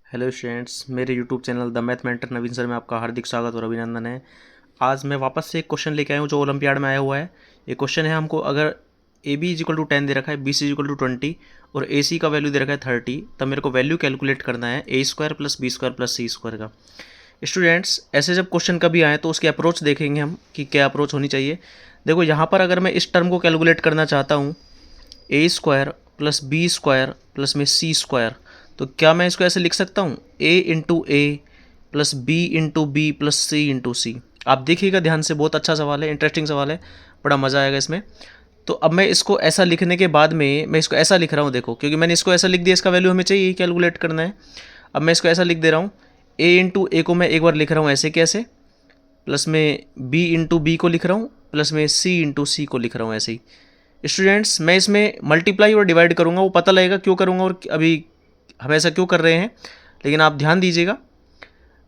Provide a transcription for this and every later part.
Hello students, मेरे YouTube channel the math mentor Naveen sir में आपका हार्दिक स्वागत और अभिनंदन है। आज मैं वापस से एक क्वेश्चन लेके आया हूँ जो ओलंपियाड में आया हुआ है। ये क्वेश्चन है, हमको अगर a b is equal to 10 दे रखा है, b c is equal to 20 और ए सी का वैल्यू दे रखा है 30, तब मेरे को वैल्यू कैलकुलेट करना है a square plus b square plus c square का। स्टूडेंट्स, ऐसे जब क्वेश्चन कभी आए तो उसकी अप्रोच देखेंगे हम कि क्या अप्रोच होनी चाहिए। देखो, यहाँ पर अगर मैं इस टर्म को कैलकुलेट करना चाहता हूँ a square plus b square plus में सी स्क्वायर, तो क्या मैं इसको ऐसे लिख सकता हूँ a into a plus b into b plus c into c. आप देखिएगा ध्यान से, बहुत अच्छा सवाल है, इंटरेस्टिंग सवाल है, बड़ा मज़ा आएगा इसमें। तो अब मैं इसको ऐसा लिखने के बाद में मैं इसको ऐसा लिख रहा हूँ, देखो, क्योंकि मैंने इसको ऐसा लिख दिया, इसका वैल्यू हमें चाहिए कैलकुलेट करना है। अब मैं इसको ऐसा लिख दे रहा हूँ, ए इंटू ए को मैं एक बार लिख रहा हूँ ऐसे कैसे, प्लस में बी इंटू बी को लिख रहा हूँ, प्लस में सी इंटू सी को लिख रहा हूँ ऐसे ही। स्टूडेंट्स, मैं इसमें मल्टीप्लाई और डिवाइड करूँगा, वो पता लगेगा क्यों करूँगा और अभी हम ऐसा क्यों कर रहे हैं, लेकिन आप ध्यान दीजिएगा।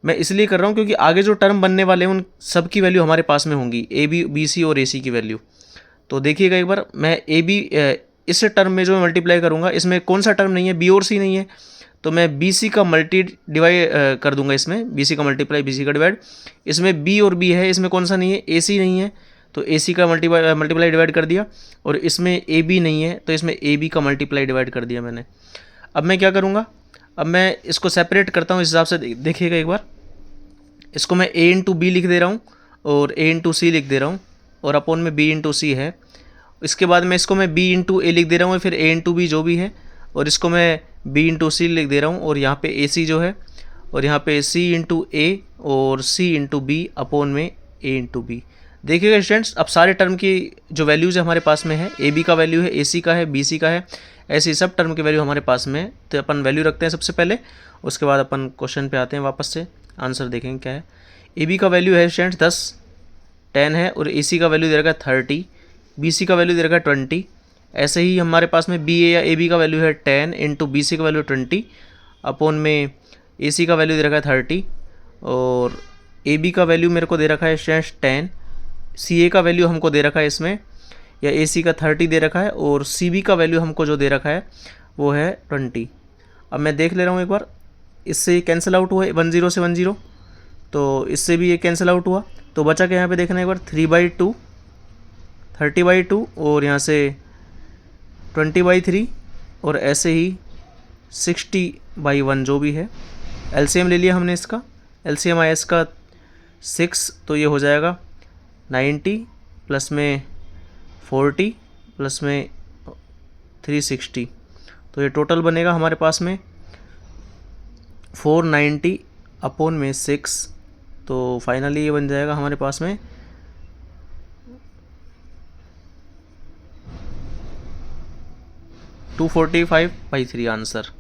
मैं इसलिए कर रहा हूँ क्योंकि आगे जो टर्म बनने वाले हैं उन सब की वैल्यू हमारे पास में होंगी, ए बी बी सी और ए सी की वैल्यू। तो देखिएगा एक बार, मैं ए बी इस टर्म में जो मैं मल्टीप्लाई करूँगा, इसमें कौन सा टर्म नहीं है, बी और सी नहीं है, तो मैं बी सी का मल्टी डिवाइड कर दूंगा इसमें, बी सी का मल्टीप्लाई बी सी का डिवाइड। इसमें बी और बी है, इसमें कौन सा नहीं है, ए सी नहीं है, तो ए सी का मल्टीप्लाई डिवाइड कर दिया। और इसमें ए बी नहीं है, तो इसमें ए बी का मल्टीप्लाई डिवाइड कर दिया मैंने। अब मैं क्या करूँगा, अब मैं इसको सेपरेट करता हूँ इस हिसाब से, देखिएगा एक बार। इसको मैं ए इंटू बी लिख दे रहा हूँ और ए इंटू सी लिख दे रहा हूँ और अपोन में बी इंटू सी है। इसके बाद में इसको मैं बी इंटू ए लिख दे रहा हूँ, फिर ए इंटू बी जो भी है, और इसको मैं बी इंटू सी लिख दे रहा हूँ, और यहाँ पे ए सी जो है, और यहाँ पे सी इंटू ए और सी इंटू बी अपोन में ए इंटू बी। देखिएगा स्टूडेंट्स, अब सारे टर्म की जो वैल्यूज़ है हमारे पास में है, ए बी का वैल्यू है, ए सी का है, बी सी का है, ऐसे सब टर्म की वैल्यू हमारे पास में है। तो अपन वैल्यू रखते हैं सबसे पहले, उसके बाद अपन क्वेश्चन पे आते हैं, वापस से आंसर देखेंगे क्या है। ए बी का वैल्यू है स्टूडेंट्स 10 10 है, और ए सी का वैल्यू दे रखा है 30, बी सी का वैल्यू दे रखा है 20। ऐसे ही हमारे पास में बी ए या ए बी का वैल्यू है 10 इंटू बी सी का वैल्यू 20 अपोन में ए सी का वैल्यू दे रखा है 30, और ए बी का वैल्यू मेरे को दे रखा है 10, सी ए का वैल्यू हमको दे रखा है इसमें, या ए सी का 30 दे रखा है, और सी बी का वैल्यू हमको जो दे रखा है वो है 20। अब मैं देख ले रहा हूँ एक बार, इससे ये कैंसिल आउट हुआ 10 से 10, तो इससे भी ये कैंसिल आउट हुआ, तो बचा क्या यहाँ पे देखना एक बार, 3/2 30/2 और यहाँ से 20/3 और ऐसे ही 60/1 जो भी है। एलसीएम ले लिया हमने इसका, एलसीएम आया इसका 6, तो ये हो जाएगा 90 प्लस में 40 प्लस में 360, तो ये टोटल बनेगा हमारे पास में 490 अपोन में 6, तो फाइनली ये बन जाएगा हमारे पास में 245/3 आंसर।